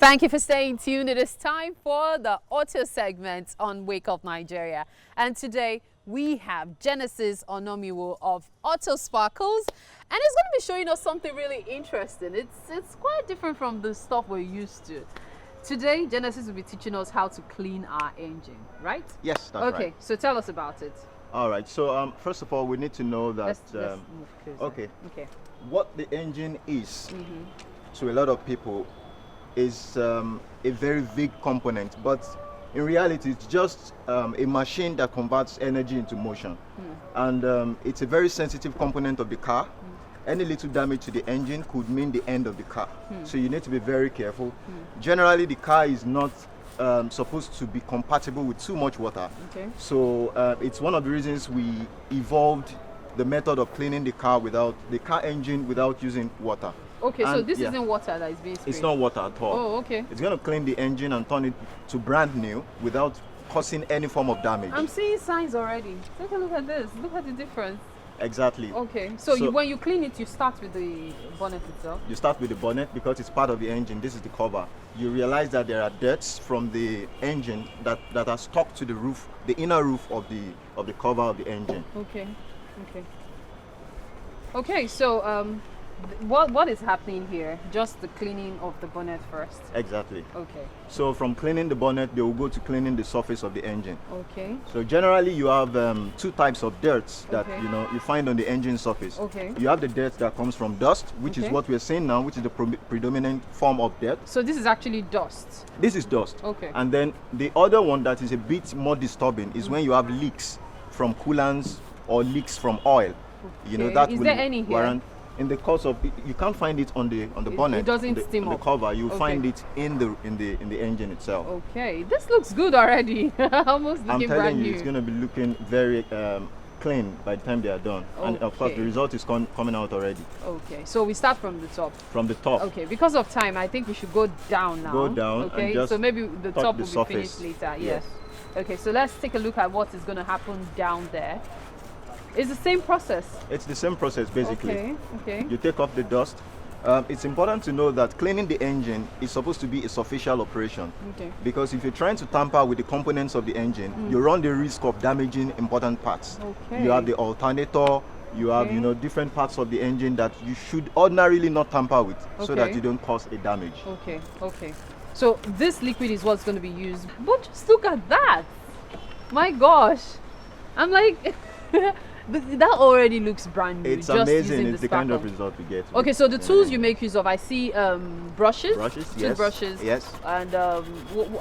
Thank you for staying tuned. It is time for the auto segment on Wake Up Nigeria. And today we have Genesis Onomiwo of Auto Sparkles. And it's going to be showing us something really interesting. It's quite different from the stuff we're used to. Today, Genesis will be teaching us how to clean our engine, right? Yes, that's right. Okay, so tell us about it. All right. So first of all, we need to know that Let's move closer. Okay. what the engine is to a lot of people is a very big component, but in reality, it's just a machine that converts energy into motion, and it's a very sensitive component of the car. Any little damage to the engine could mean the end of the car, so you need to be very careful. Generally, the car is not supposed to be compatible with too much water. Okay. So it's one of the reasons we evolved the method of cleaning the car engine without using water. Okay, so And, this yeah, isn't water that is being sprayed? It's not water at all. Oh, okay. It's going to clean the engine and turn it to brand new without causing any form of damage. I'm seeing signs already. Take a look at this. Look at the difference. Exactly. Okay, so, when you clean it, you start with the bonnet itself? You start with the bonnet because it's part of the engine. This is the cover. You realize that there are dirts from the engine that are stuck to the roof, the inner roof of the cover of the engine. Okay. Okay, so what is happening here? Just the cleaning of the bonnet first? Exactly. Okay. So from cleaning the bonnet, they will go to cleaning the surface of the engine. Okay. So generally, you have two types of dirts that Okay. you find on the engine surface. Okay. You have the dirt that comes from dust, which is Okay. what we're seeing now, which is the predominant form of dirt. So this is actually dust? This is dust. Okay. And then the other one that is a bit more disturbing is when you have leaks from coolants or leaks from oil. Okay. That Is will there any here? warrant. In the course of you can't find it on the bonnet. It doesn't on the, steam on up. the cover. You Okay. find it in the engine itself. Okay, this looks good already. Almost I'm looking telling brand you, new. it's going to be looking very clean by the time they are done. And of course, Okay. the result is coming out already. Okay, so we start from the top. From the top. Okay, because of time, I think we should go down now. Go down and Okay, just so maybe the touch top the will surface. be finished later. Yes. Okay, so let's take a look at what is going to happen down there. It's the same process. It's the same process basically. Okay. You take off the dust. It's important to know that cleaning the engine is supposed to be a superficial operation. Okay. Because if you're trying to tamper with the components of the engine, you run the risk of damaging important parts. Okay. You have the alternator, you have Okay. different parts of the engine that you should ordinarily not tamper with, so that Okay. you don't cause a damage. Okay. So this liquid is what's going to be used. But just look at that. My gosh. I'm like, that already looks brand new. It's just amazing. using It's the kind of sparkle. result we get. Okay, so the tools you make use of, I see brushes. Brushes, yes. Toothbrushes. Yes. And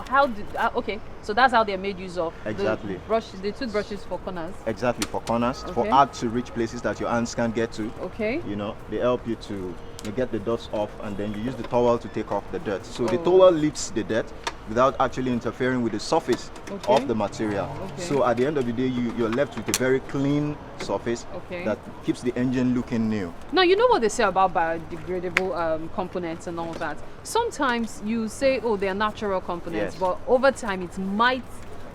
how did? Okay, so that's how they're made use of. Exactly. The toothbrushes for corners. Exactly, for corners, for Okay. hard to reach places that your hands can't get to. Okay. They help you to get the dust off, and then you use the towel to take off the dirt. So the Oh. towel lifts the dirt without actually interfering with the surface Okay. of the material. Okay. So at the end of the day, you're left with a very clean surface Okay. that keeps the engine looking new. Now, you know what they say about biodegradable components and all that. Sometimes you say, oh, they're natural components, Yes. but over time it might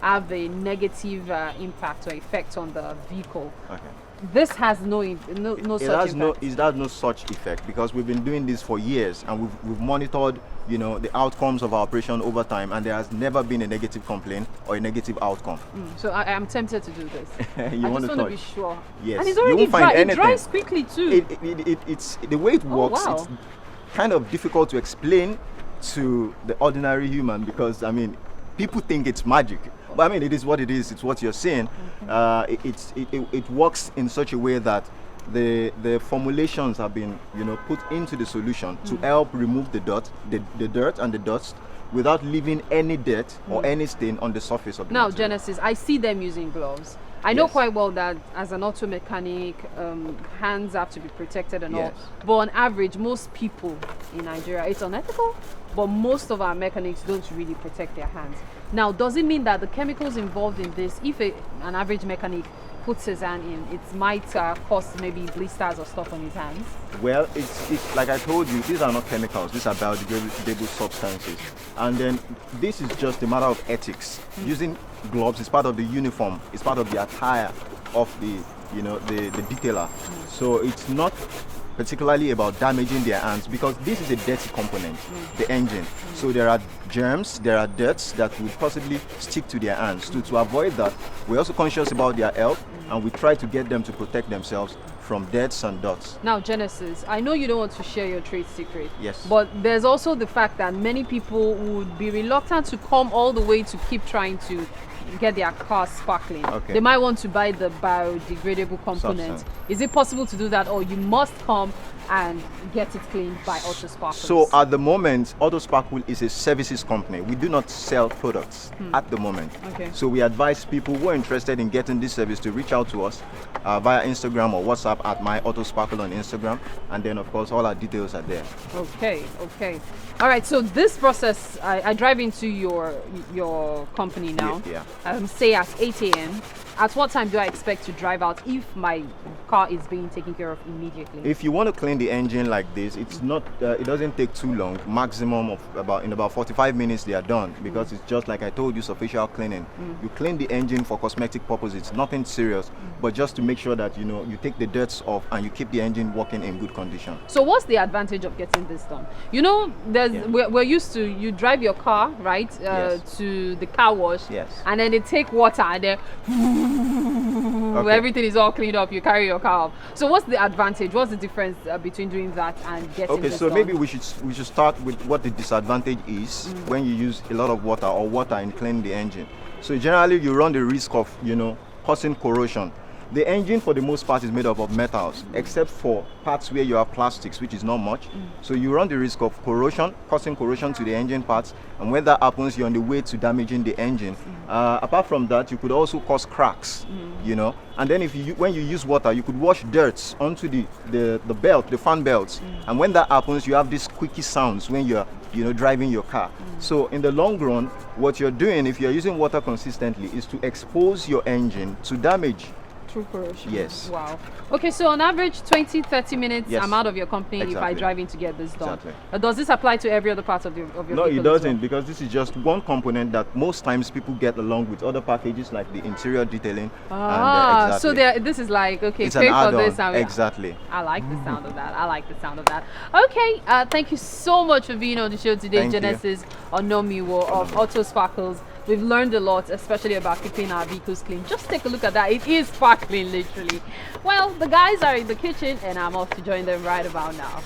have a negative impact or effect on the vehicle. Okay. This has no such It has impact. no such effect because we've been doing this for years, and we've monitored the outcomes of our operation over time, and there has never been a negative complaint or a negative outcome. So I am tempted to do this. You I want just to want to be touch? sure. Yes. And it's You already won't find dry. It anything. dries quickly too. It's the way it works. wow. It's kind of difficult to explain to the ordinary human because people think it's magic, but it is what it is. It's what you're seeing. It works in such a way that the formulations have been put into the solution to help remove the dirt and the dust without leaving any dirt or any stain on the surface of the Now, material. Genesis, I see them using gloves. I know Yes. quite well that as an auto mechanic, hands have to be protected and Yes. all. But on average, most people in Nigeria, it's unethical, but most of our mechanics don't really protect their hands. Now, does it mean that the chemicals involved in this, if an average mechanic puts his hand in, it might cause maybe blisters or stuff on his hands? Well, it's like I told you, these are not chemicals, these are biodegradable substances. And then this is just a matter of ethics. Using gloves is part of the uniform, it's part of the attire of the detailer. So it's not particularly about damaging their hands, because this is a dirty component, the engine. So there are germs, there are dirts that would possibly stick to their hands. To avoid that, we're also conscious about their health, and we try to get them to protect themselves from dirts and dots. Now, Genesis, I know you don't want to share your trade secret. Yes. But there's also the fact that many people would be reluctant to come all the way to keep trying to get their car sparkling. Okay. They might want to buy the biodegradable component. Substance. Is it possible to do that, or you must come and get it cleaned by Auto Sparkles? So at the moment, Auto Sparkle is a services company. We do not sell products at the moment. Okay. So we advise people who are interested in getting this service to reach out to us via Instagram or WhatsApp at My Auto Sparkle on Instagram, and then of course all our details are there. Okay. All right, so this process, I drive into your company now, say at 8 a.m. At what time do I expect to drive out if my car is being taken care of immediately? If you want to clean the engine like this, it's not. It doesn't take too long. Maximum of about 45 minutes they are done, because it's just like I told you, superficial cleaning. You clean the engine for cosmetic purposes, nothing serious, but just to make sure that you take the dirts off and you keep the engine working in good condition. So what's the advantage of getting this done? We're used to, you drive your car right Yes. to the car wash, Yes. and then they take water and then everything is all cleaned up, you carry your car up. So what's the advantage? What's the difference between doing that and getting Okay, this so done? maybe we should start with what the disadvantage is when you use a lot of water or water in cleaning the engine. So generally you run the risk of causing corrosion. The engine for the most part is made up of metals, except for parts where you have plastics, which is not much. So you run the risk of corrosion, causing corrosion to the engine parts, and when that happens, you're on the way to damaging the engine. Apart from that, you could also cause cracks, and then when you use water, you could wash dirt onto the belt, the fan belts, and when that happens, you have these squeaky sounds when you're driving your car. So in the long run, what you're doing if you're using water consistently is to expose your engine to damage. True corrosion. Yes. Wow. Okay, so on average 20-30 minutes Yes. I'm out of your company if I Exactly. drive in to get this done. Exactly. Does this apply to every other part of your No, vehicle it as doesn't, well? because this is just one component that most times people get along with other packages like the interior detailing. And, so exactly. this is like, okay, It's pay an for add-on. this and Exactly. I like the sound of that. Okay, thank you so much for being on the show today, Thank you. Genesis Onomiwo of Auto Sparkles. We've learned a lot, especially about keeping our vehicles clean. Just take a look at that. It is sparkling, literally. Well, the guys are in the kitchen and I'm off to join them right about now.